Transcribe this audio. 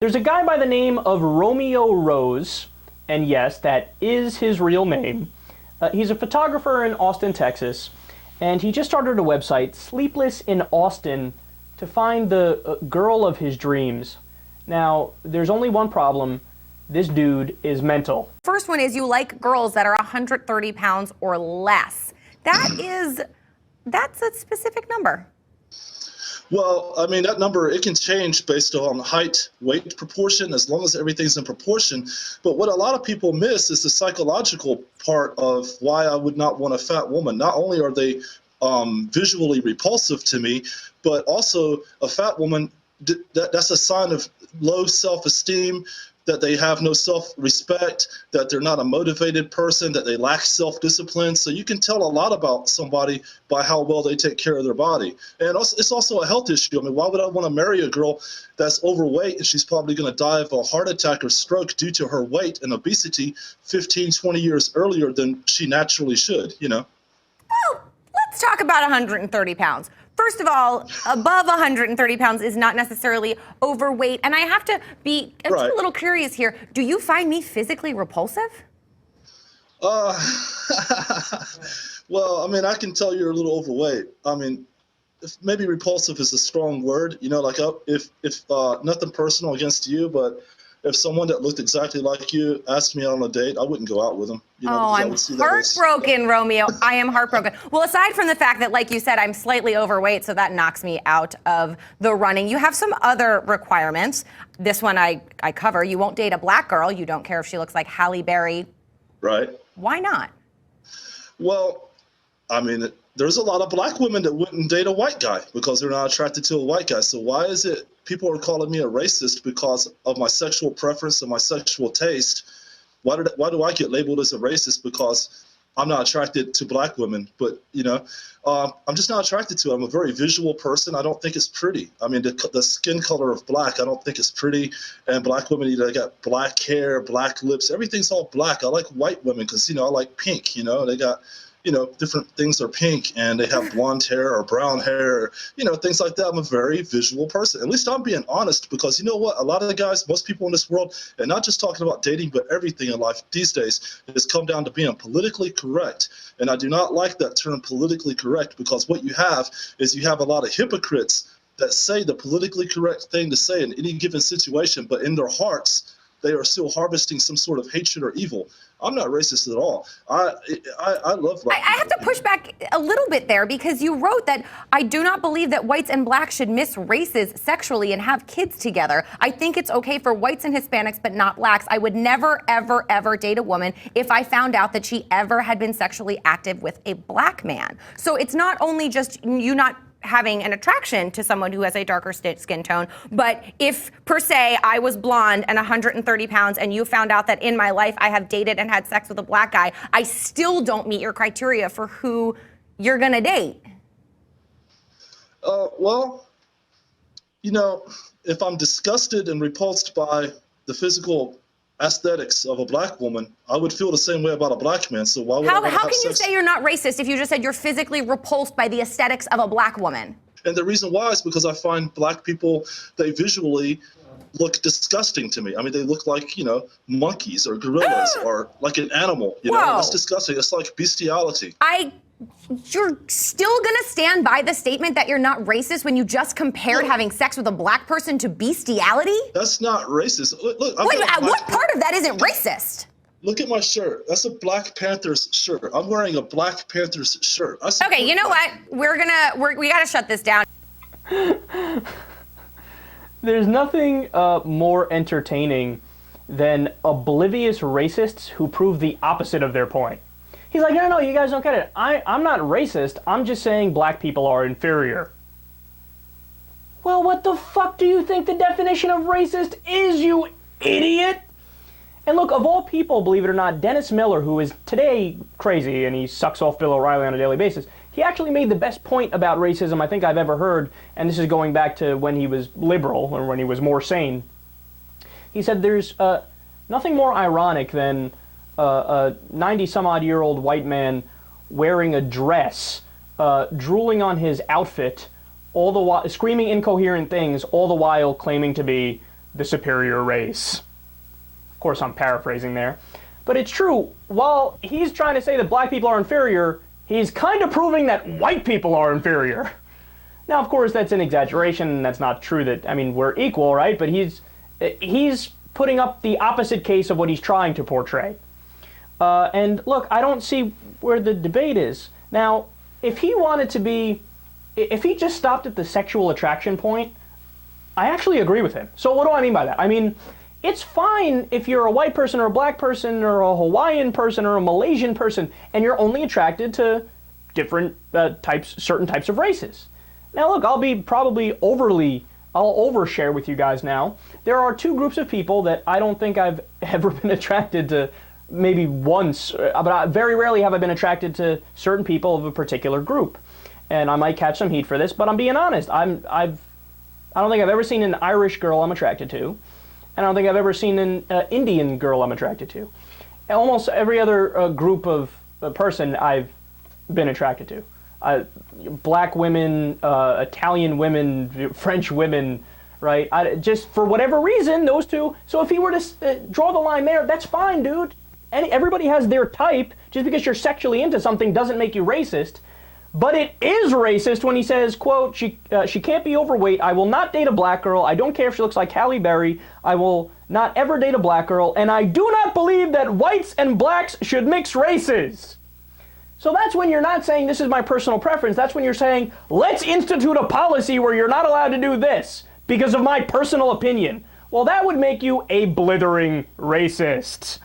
There's a guy by the name of Romeo Rose, and yes, that is his real name. He's a photographer in Austin, Texas, and he just started a website, Sleepless in Austin, to find the girl of his dreams. Now, there's only one problem. This dude is mental. First one is you like girls that are 130 pounds or less. That's a specific number. Well, I mean, that number, it can change based on height, weight proportion, as long as everything's in proportion. But what a lot of people miss is the psychological part of why I would not want a fat woman. Not only are they visually repulsive to me, but also a fat woman, that's a sign of low self-esteem, that they have no self-respect, that they're not a motivated person, that they lack self-discipline. So you can tell a lot about somebody by how well they take care of their body. And also, it's also a health issue. I mean, why would I want to marry a girl that's overweight and she's probably going to die of a heart attack or stroke due to her weight and obesity 15, 20 years earlier than she naturally should, you know? Well, let's talk about 130 pounds. First of all, above 130 pounds is not necessarily overweight. And I have to be a little curious here. Do you find me physically repulsive? Well, I mean, I can tell you're a little overweight. I mean, maybe repulsive is a strong word. You know, like if nothing personal against you, but if someone that looked exactly like you asked me out on a date, I wouldn't go out with them. You know, I'm heartbroken, Romeo. I am heartbroken. Well, aside from the fact that, like you said, I'm slightly overweight, so that knocks me out of the running, you have some other requirements. This one I cover. You won't date a black girl. You don't care if she looks like Halle Berry. Right. Why not? Well, I mean, there's a lot of black women that wouldn't date a white guy because they're not attracted to a white guy. So why is it people are calling me a racist because of my sexual preference and my sexual taste? Why do I get labeled as a racist because I'm not attracted to black women? But, you know, I'm just not attracted to it. I'm a very visual person. I don't think it's pretty. I mean, the skin color of black, I don't think it's pretty. And black women, they got black hair, black lips. Everything's all black. I like white women because, you know, I like pink. You know, they got, you know, different things are pink and they have blonde hair or brown hair, you know, things like that. I'm a very visual person. At least I'm being honest because you know what? A lot of the guys, most people in this world, and not just talking about dating, but everything in life these days has come down to being politically correct. And I do not like that term politically correct because what you have is you have a lot of hypocrites that say the politically correct thing to say in any given situation, but in their hearts, they are still harvesting some sort of hatred or evil. I'm not racist at all. I love black I have to push back a little bit there because you wrote that I do not believe that whites and blacks should mix races sexually and have kids together. I think it's okay for whites and Hispanics, but not blacks. I would never, ever, ever date a woman if I found out that she ever had been sexually active with a black man. So it's not only just you not having an attraction to someone who has a darker skin tone, but if per se I was blonde and 130 pounds and you found out that in my life I have dated and had sex with a black guy, I still don't meet your criteria for who you're gonna date. Well, you know, if I'm disgusted and repulsed by the physical aesthetics of a black woman, I would feel the same way about a black man. So why would how can you say you're not racist if you just said you're physically repulsed by the aesthetics of a black woman? And the reason why is because I find black people, they visually look disgusting to me. I mean, they look like, you know, monkeys or gorillas or like an animal. You know, that's disgusting. It's like bestiality. You're still gonna stand by the statement that you're not racist when you just compared having sex with a black person to bestiality? That's not racist. Look, wait, what part of that isn't racist? Look at my shirt. That's a Black Panthers shirt. I'm wearing a Black Panthers shirt. Okay, you know what? We gotta shut this down. There's nothing more entertaining than oblivious racists who prove the opposite of their point. He's like, no, you guys don't get it. I'm not racist. I'm just saying black people are inferior. Well, what the fuck do you think the definition of racist is, you idiot? And look, of all people, believe it or not, Dennis Miller, who is today crazy and he sucks off Bill O'Reilly on a daily basis, he actually made the best point about racism I think I've ever heard, and this is going back to when he was liberal or when he was more sane. He said there's nothing more ironic than a 90-some-odd-year-old white man wearing a dress, drooling on his outfit, all the while screaming incoherent things, all the while claiming to be the superior race. Of course, I'm paraphrasing there. But it's true. While he's trying to say that black people are inferior, he's kind of proving that white people are inferior. Now, of course, that's an exaggeration, and that's not true that, I mean, we're equal, right? But he's putting up the opposite case of what he's trying to portray. And look, I don't see where the debate is. Now, if he just stopped at the sexual attraction point, I actually agree with him. So what do I mean by that? I mean, it's fine if you're a white person or a black person or a Hawaiian person or a Malaysian person and you're only attracted to different certain types of races. Now look, I'll overshare with you guys now. There are two groups of people that I don't think I've ever been attracted to, maybe once, but very rarely have I been attracted to certain people of a particular group. And I might catch some heat for this, but I'm being honest. I don't think I've ever seen an Irish girl I'm attracted to. I don't think I've ever seen an Indian girl I'm attracted to. Almost every other group of person I've been attracted to. Black women, Italian women, French women, right? Just for whatever reason, those two. So if he were to draw the line there, that's fine, dude. Everybody has their type. Just because you're sexually into something doesn't make you racist. But it is racist when he says, quote, she can't be overweight. I will not date a black girl. I don't care if she looks like Halle Berry. I will not ever date a black girl. And I do not believe that whites and blacks should mix races. So that's when you're not saying this is my personal preference. That's when you're saying, let's institute a policy where you're not allowed to do this because of my personal opinion. Well, that would make you a blithering racist.